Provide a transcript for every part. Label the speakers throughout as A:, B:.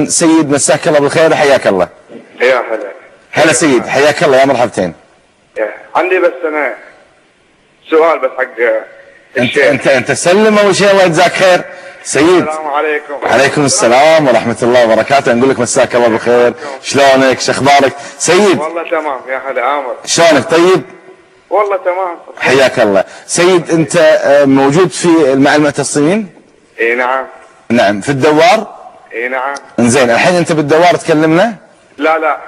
A: سيد مساك الله بالخير، حياك الله.
B: يا هلا.
A: هلا سيد، حياك الله، يا مرحبتين.
B: عندي بس انا سؤال بس حق الشيخ.
A: انت سلم اول شيء، الله يجزاك خير سيد.
B: السلام عليكم.
A: عليكم السلام ورحمة الله وبركاته. نقول لك مساك الله بالخير، شلونك؟ شو اخبارك سيد؟
B: والله تمام يا هلا عامر.
A: شلونك؟ طيب
B: والله تمام.
A: حياك الله سيد. انت موجود في مع المعتصمين؟
B: اي نعم.
A: نعم. في الدوار؟
B: اي نعم.
A: انزين، الحين انت بالدوار تكلمنا؟
B: لا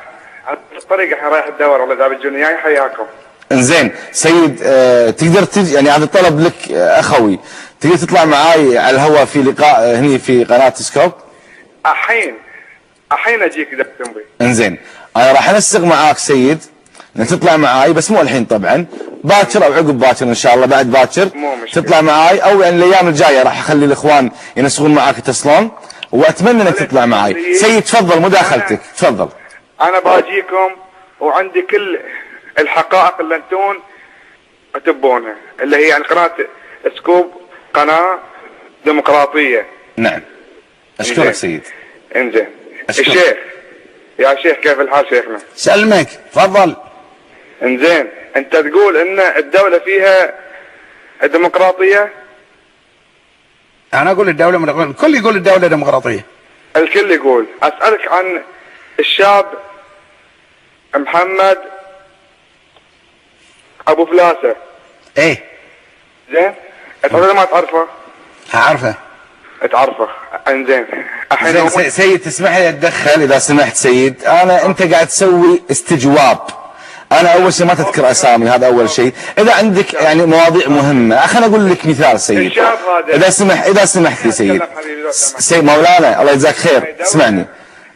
B: في الطريق الحين رايح الدور، والله ذا بالجنياي. حياكم. انزين
A: سيد، تقدر تجي، يعني هذا طلب لك اخوي، تقدر تطلع معاي على الهواء في لقاء هني في قناة سكوب؟
B: الحين اجيك اذا تمضي.
A: انزين، انا راح انسق معاك سيد ان تطلع معاي، بس مو الحين طبعا، باكر او عقب باكر ان شاء الله، بعد باكر تطلع معاي، او يعني الايام الجايه راح اخلي الاخوان ينسقون معاك يتصلون، واتمنى انك تطلع معاي. سيد تفضل، مداخلتك تفضل.
B: انا باجيكم وعندي كل الحقائق اللي انتون تبونها، اللي هي يعني قناة سكوب قناة ديمقراطية.
A: نعم. اشكرك سيد.
B: انزين. الشيخ، يا شيخ كيف الحال شيخنا؟
C: سلمك تفضل.
B: انزين، انت تقول ان الدولة فيها الديمقراطية؟
C: انا اقول الدولة الكل يقول الدولة ديمقراطية.
B: الكل يقول. اسألك عن الشاب محمد ابو فلاسة.
C: ايه.
B: زين، انت ما تعرفه؟
C: اعرفه.
B: تعرفه. انزين.
A: زين سيد، تسمح لي اتدخل اذا سمحت سيد؟ انت قاعد تسوي استجواب. انا اول شيء ما تذكر اسامي، هذا اول شيء. اذا عندك يعني مواضيع مهمه، خليني اقول لك مثال سيد، اذا سمحت لي سيد. سيد مولانا الله يجزاك خير،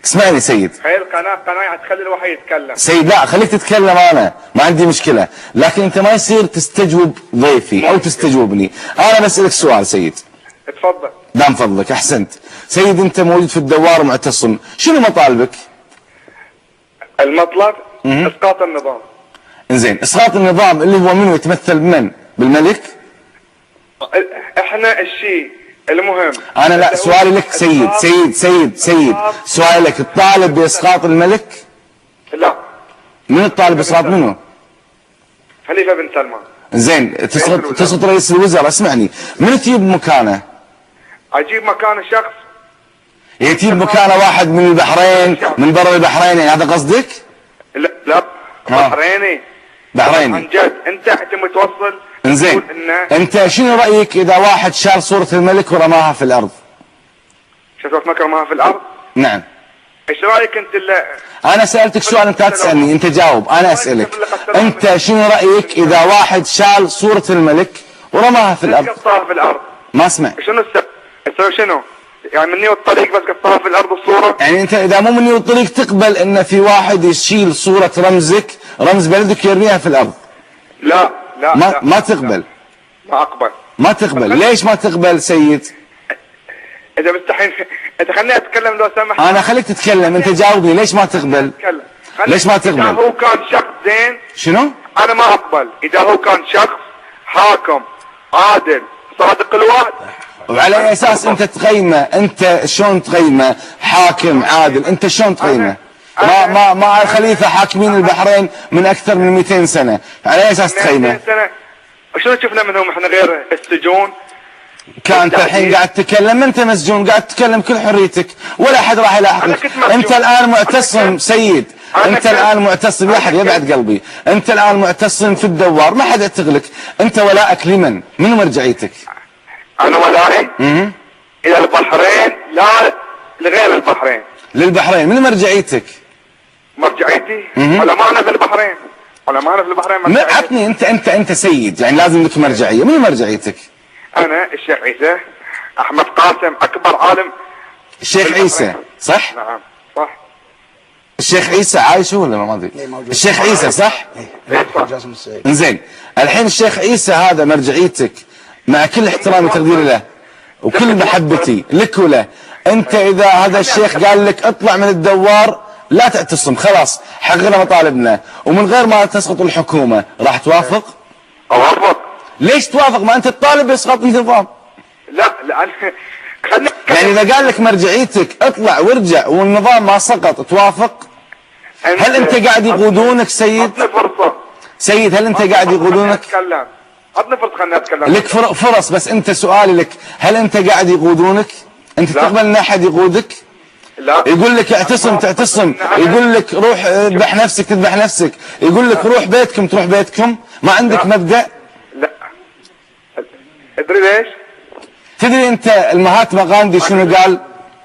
A: اسمعني سيد.
B: هاي القناة تخلي الواحد يتكلم
A: سيد. لا خليك تتكلم، انا ما عندي مشكله، لكن انت ما يصير تستجوب ضيفي او تستجوبني. انا بسالك سؤال سيد.
B: اتفضل.
A: دام فضلك. احسنت سيد. انت موجود في الدوار معتصم، شنو مطالبك؟
B: المطلب اسقاط النظام.
A: انزين، اسقاط النظام اللي هو منو؟ يتمثل بمن؟ بالملك؟
B: احنا الشيء المهم،
A: انا لا، سؤالي لك سيد، سؤالي لك، تطالب باسقاط الملك؟
B: لا.
A: من الطالب باسقاط منو؟
B: خليفة بن سلمان.
A: زين، تسقط رئيس الوزراء. اسمعني، من تجيب مكانه؟
B: اجيب مكان الشخص.
A: يجيب مكانه واحد من البحرين، من برا البحرين، يعني هذا قصدك؟
B: لا بحريني. عن جد انت متوصل.
A: انزين، انت شنو رايك اذا واحد شال صورة الملك ورماها في الارض؟
B: شفت مكة رماها في الارض؟
A: نعم.
B: ايش رايك انت
A: انا سالتك سؤال، انت تسالني، انت جاوب. انا اسالك، انت شنو رايك اذا واحد شال صورة الملك ورماها في الارض؟
B: قطعها في الارض.
A: ما اسمع.
B: شنو تسوي شنو؟ يعني مني والطريق بس قطعها في الارض الصورة؟
A: يعني انت اذا مو مني والطريق تقبل ان في واحد يشيل صورة رمزك، رمز بلدك، يرميها في الارض؟
B: لا
A: ما تقبل.
B: ما اقبل.
A: ما تقبل. ليش ما تقبل سيد؟
B: اذا مستحيل انت خليني اتكلم لو سمحت.
A: انا خليك تتكلم، انت جاوبني، ليش ما تقبل؟ ليش ما تقبل؟
B: اذا هو كان شخص زين.
A: شنو؟
B: انا ما اقبل. اذا هو كان شخص حاكم عادل صادق الوعد.
A: وعلى اي اساس انت تقيمه؟ انت شلون تقيمه حاكم عادل؟ انت شلون تقيمه؟ ما الخليفة حاكمين البحرين من اكثر من 200 سنة، على اي اساس تقيمه؟
B: 200 سنة. شنو شفنا منهم احنا غير السجون؟
A: كانت الحين قاعد تتكلم، انت مسجون، قاعد تتكلم كل حريتك، ولا احد راح يلاحقك. انت الان معتصم سيد، انت الان معتصم، لا احد يبعد قلبي، انت الان معتصم في الدوار، ما حد يعتقلك. انت ولاءك لمن؟ من مرجعيتك؟
B: انا ولائي الى البحرين، لا لغير البحرين.
A: للبحرين. من مرجعيتك؟
B: مرجعيتي علماءنا في البحرين. علماءنا في البحرين.
A: عطني انت سيد، يعني لازم لك مرجعيه. من مرجعيتك؟
B: انا الشيخ عيسى احمد قاسم، اكبر عالم.
A: الشيخ عيسى صح؟
B: نعم صح.
A: الشيخ عيسى عايش ولا ما ادري؟ الشيخ عيسى صح؟ انزين، الحين الشيخ عيسى هذا مرجعيتك، مع كل احترامي وتقديري له وكل محبتي لك وله، انت اذا هذا الشيخ قال لك اطلع من الدوار لا تعتصم، خلاص حققنا مطالبنا ومن غير ما تسقط الحكومة، راح توافق؟
B: اوافق.
A: ليش توافق؟ ما انت تطالب باسقاط النظام.
B: لا
A: يعني اذا قال لك مرجعيتك اطلع وارجع والنظام ما سقط توافق؟ هل انت قاعد يقودونك سيد؟
B: عطني فرصة
A: سيد هل انت قاعد يقودونك؟
B: اتكلم، عطني فرصة خليني اتكلم.
A: لك فرص، بس انت سؤالي لك هل انت قاعد يقودونك؟ انت تقبل ان احد يقودك؟
B: لا.
A: يقول لك اعتصم تعتصم، يقول لك روح اذبح نفسك تذبح نفسك، يقول لك روح بيتكم تروح بيتكم، ما عندك مبدأ؟
B: لا. ادري ليش؟
A: تدري انت المهاتما غاندي شنو قال؟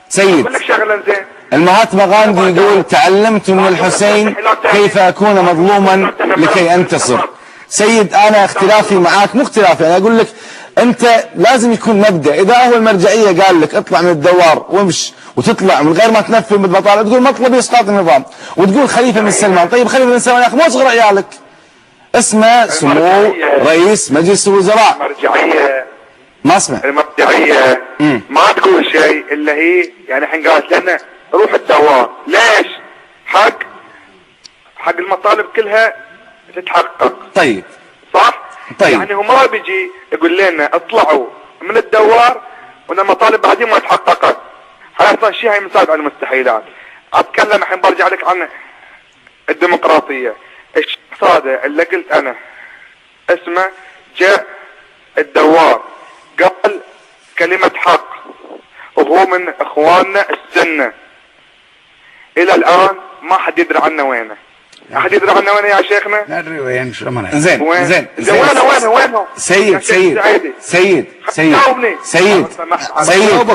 A: سيد
B: اقول لك شغله زين.
A: المهاتما غاندي يقول تعلمت من الحسين كيف اكون مظلوما لكي انتصر. سيد انا اختلافي معاك مو اختلافي، انا اقول لك انت لازم يكون مبدأ. اذا هو المرجعية قال لك اطلع من الدوار وامش وتطلع من غير ما تنفذ بالبطالة، تقول مطلبي اسقاط النظام، وتقول خليفة بن سلمان. طيب خليفة بن سلمان يا اخي مو صغر عيالك، اسمه سمو رئيس مجلس الوزراء.
B: المرجعية
A: ما اسمع.
B: المرجعية ما تقول شيء الا هي يعني الحين قالت لنا روح الدوار. ليش؟ حق المطالب كلها تتحقق.
A: طيب
B: صح؟
A: طيب.
B: يعني هو ما بيجي يقول لنا اطلعوا من الدوار وان المطالب بعدين ما تحققت. هذا اصلا شيء هي مساعد على المستحيلات. اتكلم الحين برجع لك عن الديمقراطية. الشخص هذا اللي قلت انا اسمه جاء الدوار قال كلمة حق وهو من اخواننا السنة. الى الان ما حد يدري عنه وينه. احد يدري عنه وينه يا شيخنا؟
C: ندري وين شو منه.
A: زين زين
B: وينه
A: سيد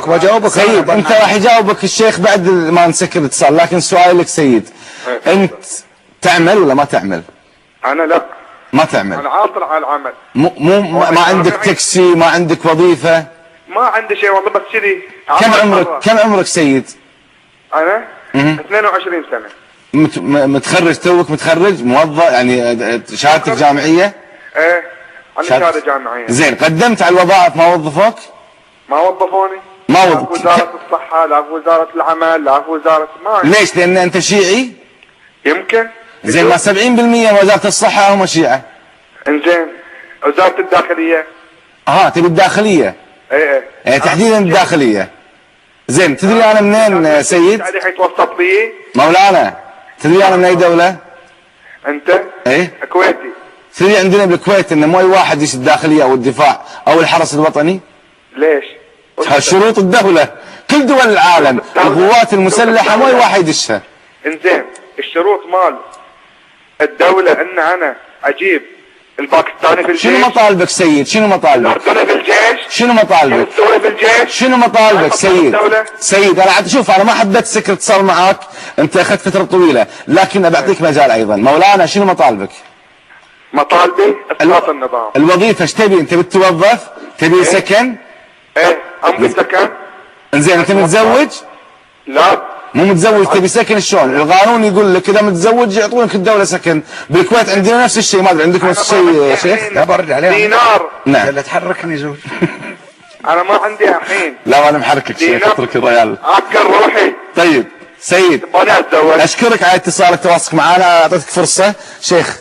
C: بجاوبك
A: سيد انت راح يجاوبك الشيخ بعد ما نسكر الاتصال، لكن سؤالي لك سيد انت تعمل ولا ما تعمل؟
B: انا لا
A: ما تعمل.
B: انا عاطل على العمل.
A: ما عندك تاكسي، ما عندك وظيفة؟
B: ما عندي شيء والله، بس كذي.
A: كم عمرك سيد؟
B: انا 22 سنة.
A: متخرج توك متخرج موظف يعني شهادتك جامعية؟
B: ايه عندي شهادة جامعية.
A: زين قدمت على الوظائف ما وظفوك؟
B: ما وظفوني.
A: ما
B: لا في وزارة الصحة، لا في وزارة العمل، لا في وزارة
A: ليش؟ لأن أنت شيعي؟
B: يمكن.
A: زين ما 70% من وزارة الصحة هم شيعة.
B: انزين وزارة الداخلية.
A: تبي الداخلية؟
B: ايه
A: تحديدا الداخلية. زين تدري أنا منين سيد؟
B: يعني حيتوسط لي
A: مولانا تدري أنا من أي دولة؟
B: أنت؟
A: إيه؟
B: كويتي.
A: تدري عندنا بالكويت إن مو أي واحد يش الداخلية أو الدفاع أو الحرس الوطني؟
B: ليش؟
A: شروط الدولة، كل دول العالم القوات المسلحة مو أي واحد يدشها.
B: انزين الشروط مال الدولة إن أنا أجيب الباكستاني في الجيش.
A: شنو مطالبك سيد؟ شنو مطالبك؟
B: الأردني في الجيش.
A: شنو مطالبك؟
B: السوري في الجيش.
A: شنو مطالبك سيد؟ سيد انا شوف انا ما حبيت سكر اتصال معاك، انت اخذت فترة طويلة، لكن بعطيك مجال ايضا. مولانا شنو مطالبك؟
B: مطالبي اسقاط النظام.
A: الوظيفة ايش تبي؟ انت بتتوظف؟ تبي سكن؟
B: ايه امي سكن.
A: انزين انت متزوج؟
B: لا
A: مو متزوج تبي سكن شلون؟ القانون يقول لك اذا متزوج يعطونك الدولة سكن. بالكويت عندنا نفس الشيء، ما ادري عندكم نفس الشيء يا شيخ؟
C: لا برد عليه
B: دينار.
A: نعم
C: لا تحركني زوج.
B: انا ما عندي الحين.
A: لا انا محركك شيخ، اترك الرجال.
B: اكل روحي.
A: طيب سيد
B: انا اتزوج.
A: اشكرك على اتصالك تواصلك معنا، اعطيتك فرصة. شيخ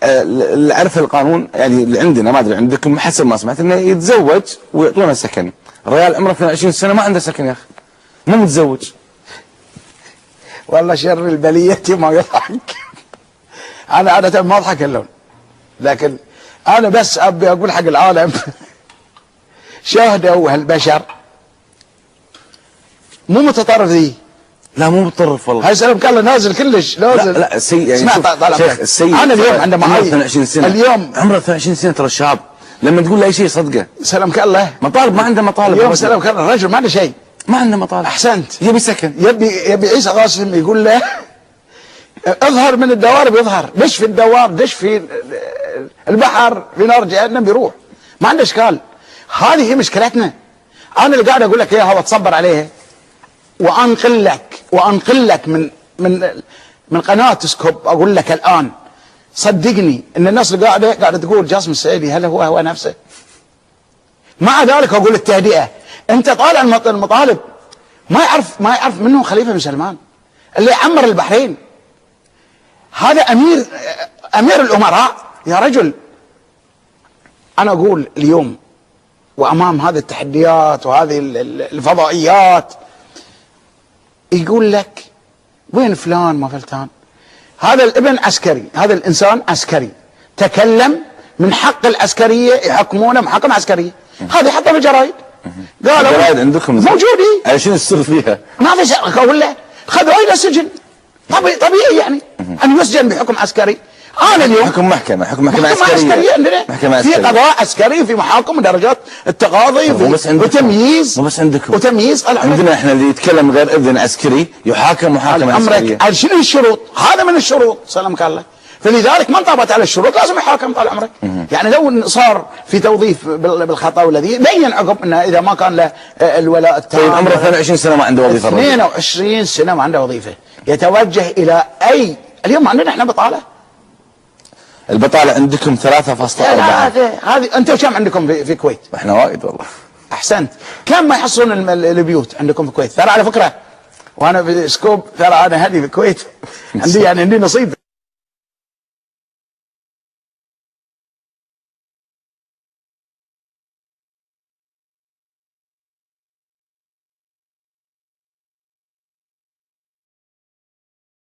A: اللي عرف القانون يعني اللي عندنا ما ادري عندكم حسب ما سمعت انه يتزوج ويعطونه سكن. الرجال عمره 22 سنة ما عنده سكن يا اخي، مو متزوج.
C: والله شر البلية ما يضحك. انا عادة ما اضحك اللون، لكن انا بس ابي اقول حق العالم شاهدوا هالبشر مو متطرف ذي.
A: لا مو متطرف والله.
C: هاي سلام الله نازل كلش نازل.
A: لا السيد يعني
C: شيخ
A: السيد
C: انا اليوم عندما
A: عمره 22 سنة،
C: اليوم
A: عمره 22 سنة ترى شاب، لما تقول له اي شيء صدقه.
C: سلامك الله
A: مطالب ما عنده مطالب
C: اليوم. سلامك الله الرجل ما عنده شيء،
A: ما عنده مطالب.
C: احسنت.
A: يبي سكن،
C: يبي عيسى قاسم يقول له اظهر من الدوار، بيظهر. دش في الدوار، دش في البحر، في نار جهنم بيروح، ما عنده اشكال. هذه هي مشكلتنا. انا اللي قاعد اقول لك اياها وتصبر عليها وانقل لك من قناه سكوب. اقول لك الان صدقني ان الناس اللي قاعده تقول جاسم السعيدي هل هو نفسه. مع ذلك اقول التهدئه. انت طالع المطالب ما يعرف منه خليفه بن سلمان اللي عمر البحرين. هذا امير الامراء يا رجل. انا اقول اليوم وامام هذه التحديات وهذه الفضائيات يقول لك وين فلان ما فلتان؟ هذا الابن عسكري، هذا الانسان عسكري، تكلم من حق العسكريه يحكمونه محاكم عسكريه، هذه حطها في الجرايد. قالوا
A: الجرايد عندكم
C: موجودة.
A: عايشين السر فيها.
C: ما في شيء اقول له خذوه الى السجن. طبيعي يعني ان يسجن بحكم عسكري. انا اليوم
A: حكم محكمه
C: عسكريه عندنا،
A: محكمه
C: في
A: عسكريه،
C: قضاء عسكري، في محاكم ودرجات التقاضي وتمييز.
A: مو بس عندكم،
C: وتمييز.
A: عندنا احنا اللي يتكلم غير اذن عسكري يحاكم محاكمه عسكريه.
C: عمرك شنو الشروط؟ هذا من الشروط سلامك الله. فلذلك من طابت على الشروط لازم يحاكم طال عمرك. يعني لو صار في توظيف بالخطا والذي بين عقب انه اذا ما كان له الولاء التام.
A: طيب عمره 22 سنه ما عنده وظيفه.
C: 22 سنه ما عنده وظيفه، يتوجه الى اي اليوم عندنا احنا بطاله.
A: البطاله عندكم 3.4.
C: هذه انتم كم عندكم في الكويت؟
A: احنا وايد والله.
C: احسنت. كم ما يحصلون البيوت عندكم في الكويت؟ ترى على فكره وانا في سكوب ترى انا هذه في الكويت عندي يعني عندي نصيب.